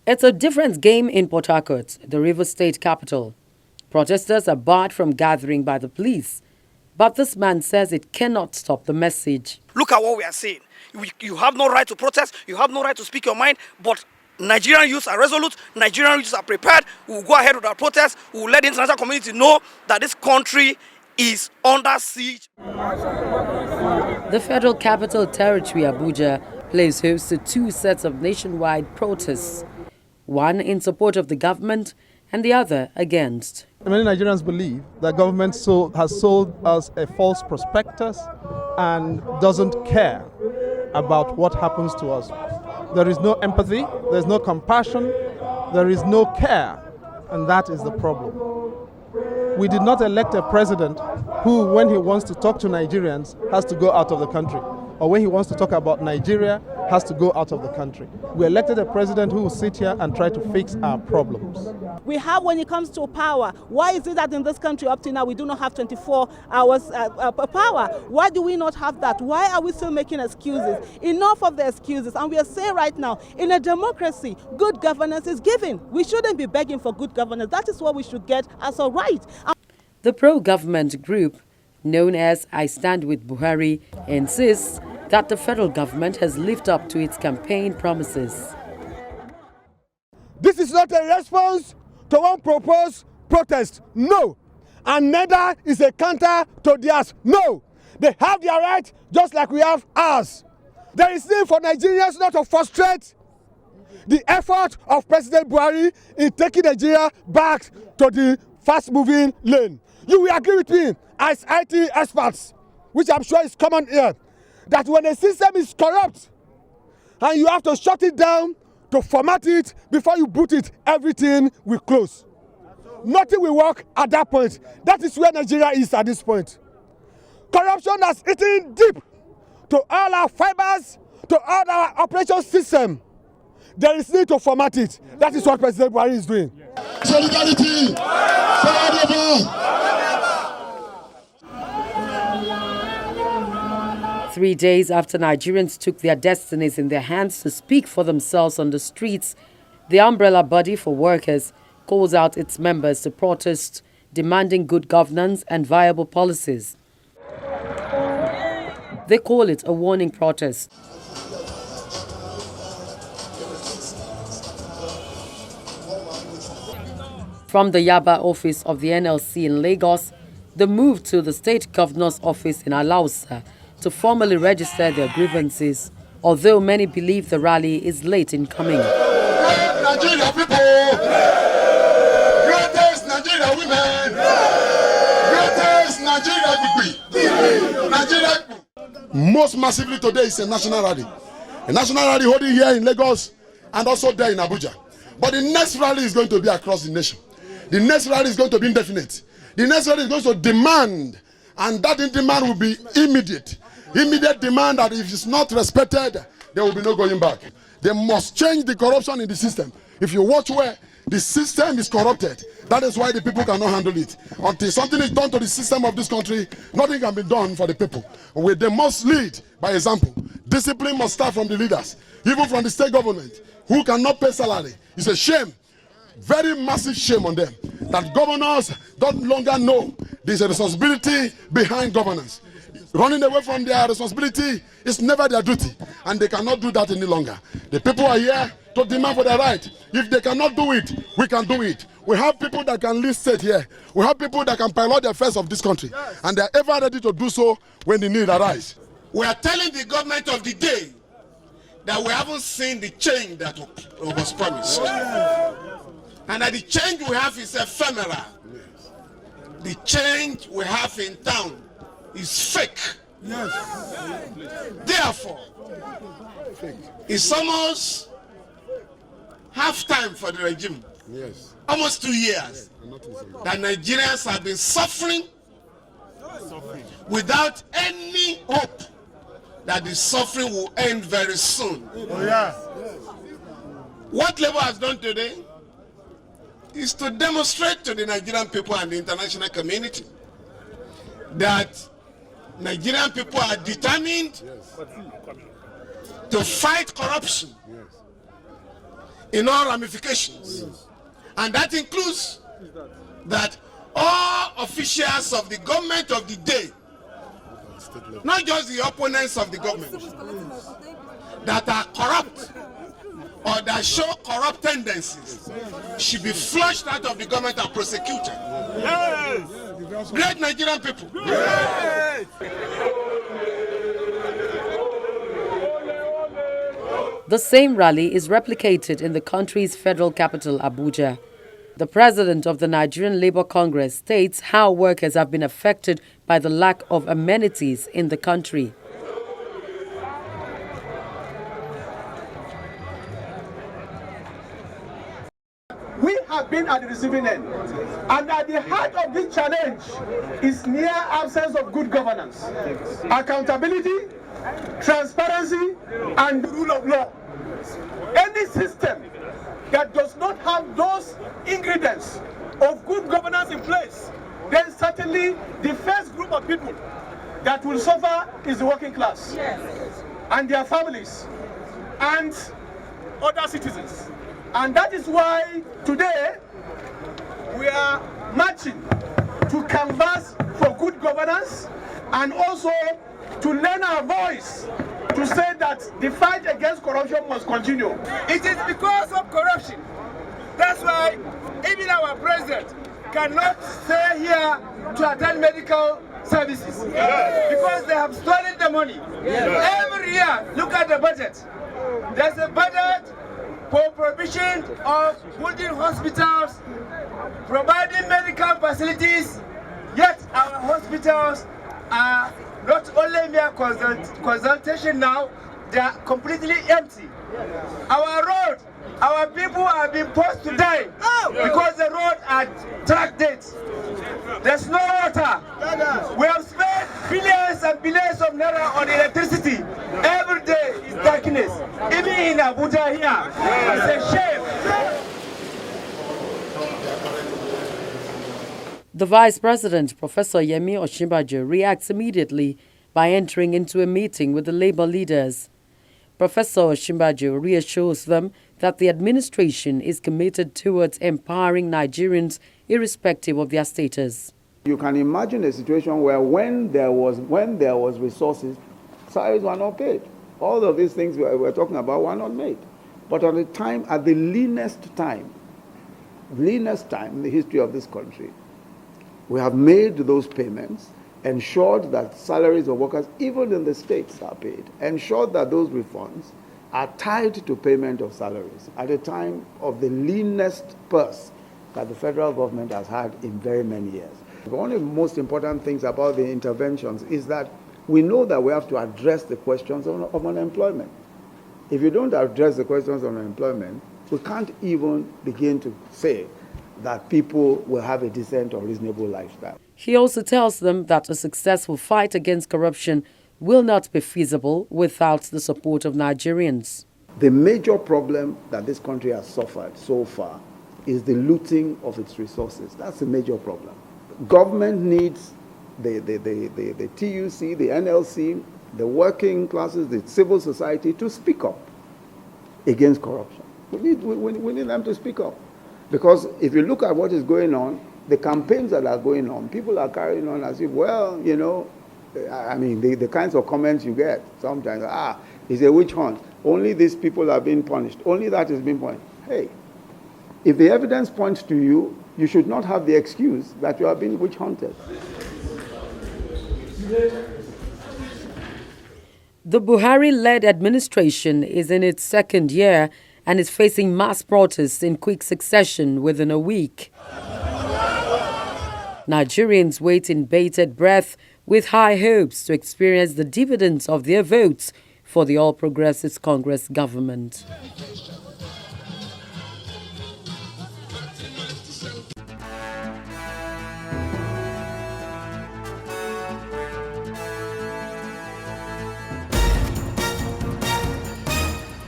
It's a different game in Port Harcourt, the Rivers State capital. Protesters are barred from gathering by the police. But this man says it cannot stop the message. Look at what we are saying. You have no right to protest. You have no right to speak your mind. But Nigerian youths are resolute. Nigerian youths are prepared. We will go ahead with our protest. We will let the international community know that this country is under siege. The Federal Capital Territory, Abuja, plays host to two sets of nationwide protests. One in support of the government and the other against. Many Nigerians believe that government has sold us a false prospectus and doesn't care about what happens to us. There is no empathy, there's no compassion, there is no care, and that is the problem. We did not elect a president who, when he wants to talk to Nigerians, has to go out of the country, or when he wants to talk about Nigeria, has to go out of the country. We elected a president who will sit here and try to fix our problems. We have, when it comes to power, why is it that in this country up to now we do not have 24 hours power? Why do we not have that? Why are we still making excuses? Enough of the excuses. And we are saying right now, in a democracy, good governance is given. We shouldn't be begging for good governance. That is what we should get as a right. The pro-government group, known as I Stand With Buhari, insists that the federal government has lived up to its campaign promises. This is not a response to one proposed protest, no. And neither is a counter to theirs, no. They have their right just like we have ours. There is need for Nigerians not to frustrate the effort of President Buhari in taking Nigeria back to the fast-moving lane. You will agree with me as IT experts, which I'm sure is common here, that when a system is corrupt and you have to shut it down to format it before you boot it, everything will close. Nothing will work at that point. That is where Nigeria is at this point. Corruption has eaten deep to all our fibers, to all our operation system. There is need to format it. That is what President Buhari is doing. Solidarity! Forever! 3 days after Nigerians took their destinies in their hands to speak for themselves on the streets, the umbrella body for workers calls out its members to protest, demanding good governance and viable policies. They call it a warning protest. From the Yaba office of the NLC in Lagos, the move to the state governor's office in Alausa to formally register their grievances, although many believe the rally is late in coming. Nigeria people! Greatest Nigeria women! Greatest Nigeria Nigeria! Most massively today is a national rally. A national rally holding here in Lagos and also there in Abuja. But the next rally is going to be across the nation. The next rally is going to be indefinite. The next rally is going to demand, and that demand will be immediate. Immediate demand that if it's not respected, there will be no going back. They must change the corruption in the system. If you watch where the system is corrupted, that is why the people cannot handle it. Until something is done to the system of this country, nothing can be done for the people. They must lead by example. Discipline must start from the leaders, even from the state government, who cannot pay salary. It's a shame, very massive shame on them, that governors don't longer know there's a responsibility behind governance. Running away from their responsibility is never their duty, and they cannot do that any longer. The people are here to demand for their right. If they cannot do it, we can do it. We have people that can lead state here. We have people that can pilot the affairs of this country, and they are ever ready to do so when the need arises. We are telling the government of the day that we haven't seen the change that was promised. And that the change we have is ephemeral. The change we have in town is fake. Therefore, it's almost half time for the regime. Almost 2 years that Nigerians have been suffering without any hope that the suffering will end very soon. What Labour has done today is to demonstrate to the Nigerian people and the international community that Nigerian people are determined to fight corruption in all ramifications. And that includes that all officials of the government of the day, not just the opponents of the government, that are corrupt or that show corrupt tendencies should be flushed out of the government and prosecuted. Yes. Great Nigerian people. Yes. The same rally is replicated in the country's federal capital, Abuja. The president of the Nigerian Labour Congress states how workers have been affected by the lack of amenities in the country. We have been at the receiving end, and at the heart of this challenge is near absence of good governance, accountability, transparency, and rule of law. Any system that does not have those ingredients of good governance in place, then certainly the first group of people that will suffer is the working class and their families and other citizens. And that is why today we are marching to canvass for good governance and also to lend our voice to say that the fight against corruption must continue. It is because of corruption. That's why even our president cannot stay here to attend medical services because they have stolen the money. Every year, look at the budget. There's a budget for provision of building hospitals, providing medical facilities, yet our hospitals are not only mere consultation now, they are completely empty. Our road, our people are being forced to die because the road are track dates. There's no water. We have spent billions and billions of naira on electricity. Every day is darkness. Even in Abuja here, it's a shame. The Vice President, Professor Yemi Osinbajo, reacts immediately by entering into a meeting with the labor leaders. Professor Osinbajo reassures them that the administration is committed towards empowering Nigerians irrespective of their status. You can imagine a situation where when there was resources, salaries were not paid. All of these things we're talking about were not made. But at the leanest time in the history of this country, we have made those payments, ensured that salaries of workers, even in the states, are paid, ensured that those refunds are tied to payment of salaries at a time of the leanest purse that the federal government has had in very many years. One of the most important things about the interventions is that we know that we have to address the questions of unemployment. If you don't address the questions of unemployment, we can't even begin to say that people will have a decent or reasonable lifestyle. He also tells them that a successful fight against corruption will not be feasible without the support of Nigerians. The major problem that this country has suffered so far is the looting of its resources. That's a major problem. Government needs the TUC, the NLC, the working classes, the civil society to speak up against corruption. We need them to speak up. Because if you look at what is going on, the campaigns that are going on, people are carrying on as if, well, you know, I mean, the kinds of comments you get sometimes, it's a witch hunt. Only these people are being punished. Only that is being punished. Hey, if the evidence points to you, you should not have the excuse that you are being witch hunted. The Buhari-led administration is in its second year and is facing mass protests in quick succession within a week. Nigerians wait in bated breath with high hopes to experience the dividends of their votes for the All Progressives Congress government.